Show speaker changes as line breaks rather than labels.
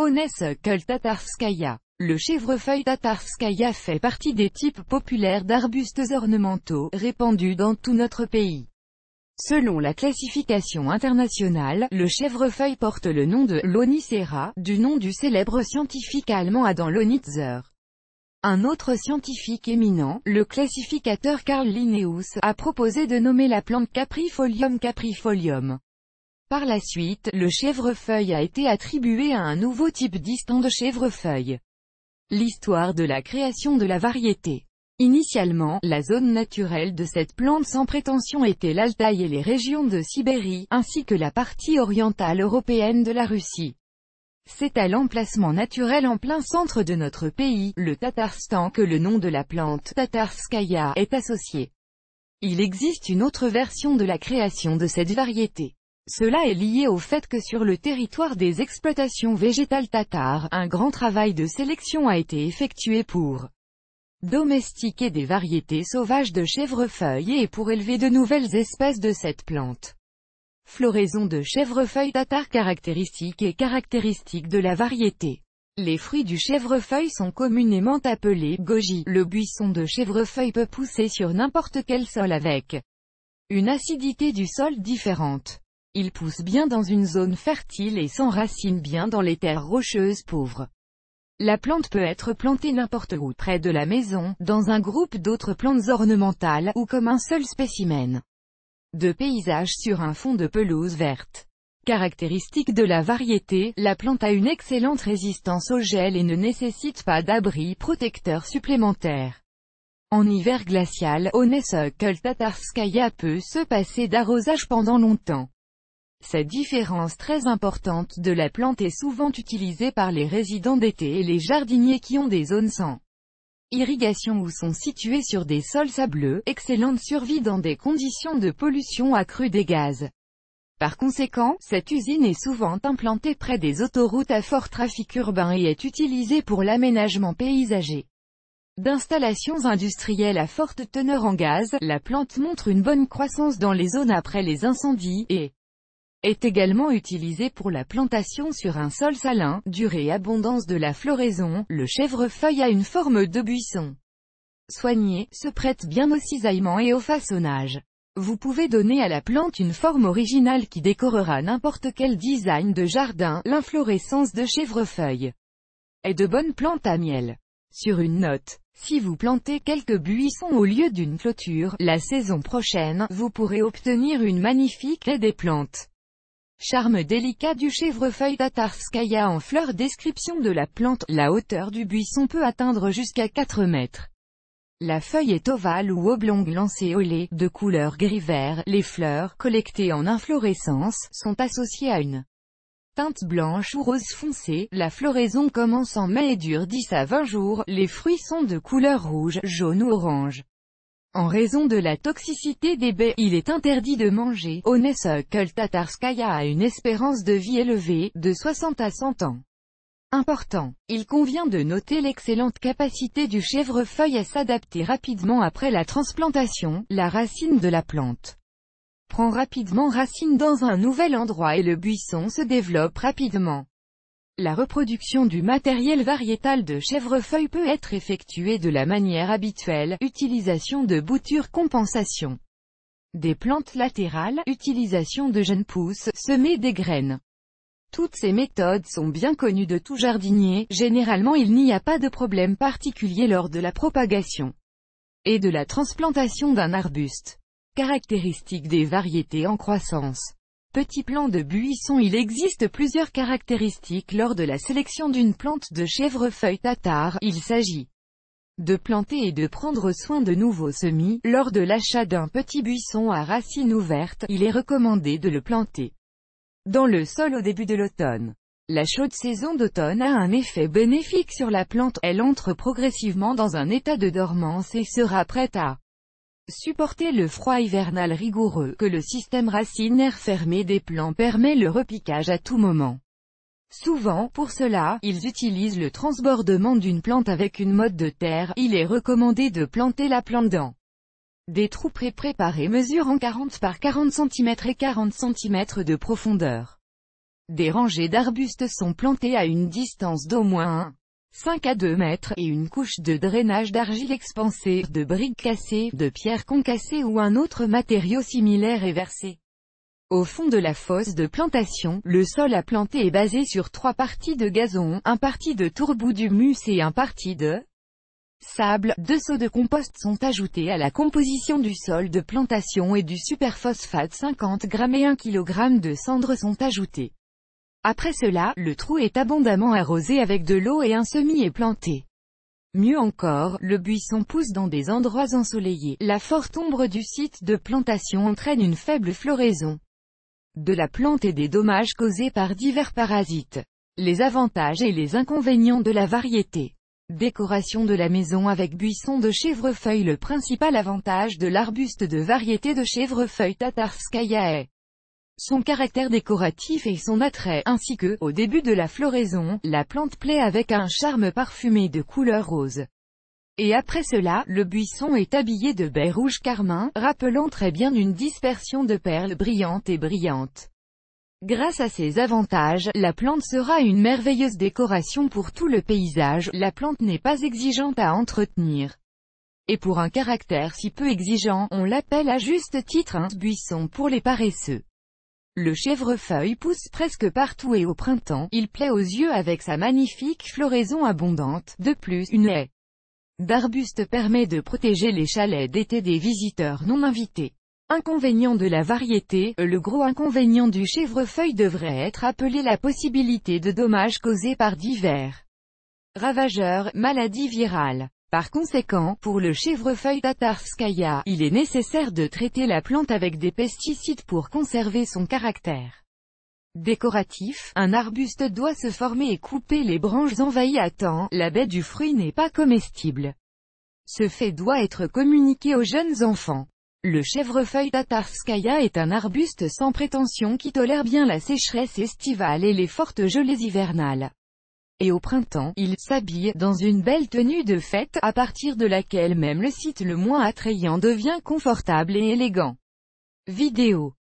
Honeysuckle tatarskaya. Le chèvrefeuille tatarskaya fait partie des types populaires d'arbustes ornementaux, répandus dans tout notre pays. Selon la classification internationale, le chèvrefeuille porte le nom de Lonicera, du nom du célèbre scientifique allemand Adam Lonitzer. Un autre scientifique éminent, le classificateur Carl Linnaeus, a proposé de nommer la plante Caprifolium caprifolium. Par la suite, le chèvrefeuille a été attribué à un nouveau type distinct de chèvrefeuille. L'histoire de la création de la variété. Initialement, la zone naturelle de cette plante sans prétention était l'Altaï et les régions de Sibérie, ainsi que la partie orientale européenne de la Russie. C'est à l'emplacement naturel en plein centre de notre pays, le Tatarstan, que le nom de la plante, Tatarskaya, est associé. Il existe une autre version de la création de cette variété. Cela est lié au fait que sur le territoire des exploitations végétales tatares, un grand travail de sélection a été effectué pour domestiquer des variétés sauvages de chèvrefeuille et pour élever de nouvelles espèces de cette plante. Floraison de chèvrefeuille tatar caractéristique et caractéristique de la variété. Les fruits du chèvrefeuille sont communément appelés goji. Le buisson de chèvrefeuille peut pousser sur n'importe quel sol avec une acidité du sol différente. Il pousse bien dans une zone fertile et s'enracine bien dans les terres rocheuses pauvres. La plante peut être plantée n'importe où, près de la maison, dans un groupe d'autres plantes ornementales, ou comme un seul spécimen de paysage sur un fond de pelouse verte. Caractéristique de la variété, la plante a une excellente résistance au gel et ne nécessite pas d'abri protecteur supplémentaire. En hiver glacial, Honeysuckle tatarskaya peut se passer d'arrosage pendant longtemps. Cette différence très importante de la plante est souvent utilisée par les résidents d'été et les jardiniers qui ont des zones sans irrigation ou sont situés sur des sols sableux, excellente survie dans des conditions de pollution accrue des gaz. Par conséquent, cette usine est souvent implantée près des autoroutes à fort trafic urbain et est utilisée pour l'aménagement paysager. D'installations industrielles à forte teneur en gaz, la plante montre une bonne croissance dans les zones après les incendies, et est également utilisé pour la plantation sur un sol salin. Durée et abondance de la floraison, le chèvrefeuille a une forme de buisson soigné, se prête bien au cisaillement et au façonnage. Vous pouvez donner à la plante une forme originale qui décorera n'importe quel design de jardin. L'inflorescence de chèvrefeuille est de bonne plante à miel. Sur une note, si vous plantez quelques buissons au lieu d'une clôture, la saison prochaine, vous pourrez obtenir une magnifique haie des plantes. Charme délicat du chèvrefeuille tatarskaya en fleurs. Description de la plante. La hauteur du buisson peut atteindre jusqu'à 4 mètres. La feuille est ovale ou oblongue lancéolée, de couleur gris-vert. Les fleurs, collectées en inflorescence, sont associées à une teinte blanche ou rose foncé. La floraison commence en mai et dure 10 à 20 jours. Les fruits sont de couleur rouge, jaune ou orange. En raison de la toxicité des baies, il est interdit de manger. Honeysuckle tatarskaya a une espérance de vie élevée, de 60 à 100 ans. Important. Il convient de noter l'excellente capacité du chèvrefeuille à s'adapter rapidement après la transplantation. La racine de la plante prend rapidement racine dans un nouvel endroit et le buisson se développe rapidement. La reproduction du matériel variétal de chèvrefeuille peut être effectuée de la manière habituelle, utilisation de boutures compensation des plantes latérales, utilisation de jeunes pousses, semer des graines. Toutes ces méthodes sont bien connues de tout jardinier. Généralement il n'y a pas de problème particulier lors de la propagation et de la transplantation d'un arbuste. Caractéristiques des variétés en croissance. Petit plant de buisson. Il existe plusieurs caractéristiques lors de la sélection d'une plante de chèvrefeuille tatar. Il s'agit de planter et de prendre soin de nouveaux semis. Lors de l'achat d'un petit buisson à racines ouvertes, il est recommandé de le planter dans le sol au début de l'automne. La chaude saison d'automne a un effet bénéfique sur la plante. Elle entre progressivement dans un état de dormance et sera prête à supporter le froid hivernal rigoureux, que le système racinaire fermé des plants permet le repiquage à tout moment. Souvent, pour cela, ils utilisent le transbordement d'une plante avec une motte de terre. Il est recommandé de planter la plante dans des trous pré-préparés mesurant 40 par 40 cm et 40 cm de profondeur. Des rangées d'arbustes sont plantées à une distance d'au moins 5 à 2 mètres, et une couche de drainage d'argile expansée, de briques cassées, de pierres concassées ou un autre matériau similaire est versée. Au fond de la fosse de plantation, le sol à planter est basé sur 3 parties de gazon, un parti de tourbout d'humus et un parti de sable. 2 seaux de compost sont ajoutés à la composition du sol de plantation et du superphosphate 50 g et 1 kg de cendres sont ajoutés. Après cela, le trou est abondamment arrosé avec de l'eau et un semis est planté. Mieux encore, le buisson pousse dans des endroits ensoleillés. La forte ombre du site de plantation entraîne une faible floraison de la plante et des dommages causés par divers parasites. Les avantages et les inconvénients de la variété. Décoration de la maison avec buisson de chèvrefeuille. Le principal avantage de l'arbuste de variété de chèvrefeuille Tatarskaya est son caractère décoratif et son attrait, ainsi que, au début de la floraison, la plante plaît avec un charme parfumé de couleur rose. Et après cela, le buisson est habillé de baies rouge carmin, rappelant très bien une dispersion de perles brillantes et brillantes. Grâce à ces avantages, la plante sera une merveilleuse décoration pour tout le paysage. La plante n'est pas exigeante à entretenir. Et pour un caractère si peu exigeant, on l'appelle à juste titre un buisson pour les paresseux. Le chèvrefeuille pousse presque partout et au printemps, il plaît aux yeux avec sa magnifique floraison abondante. De plus, une haie d'arbustes permet de protéger les chalets d'été des visiteurs non invités. Inconvénient de la variété, le gros inconvénient du chèvrefeuille devrait être appelé la possibilité de dommages causés par divers ravageurs, maladies virales. Par conséquent, pour le chèvrefeuille Tatarskaya, il est nécessaire de traiter la plante avec des pesticides pour conserver son caractère décoratif. Un arbuste doit se former et couper les branches envahies à temps. La baie du fruit n'est pas comestible. Ce fait doit être communiqué aux jeunes enfants. Le chèvrefeuille Tatarskaya est un arbuste sans prétention qui tolère bien la sécheresse estivale et les fortes gelées hivernales. Et au printemps, il s'habille dans une belle tenue de fête, à partir de laquelle même le site le moins attrayant devient confortable et élégant. Vidéo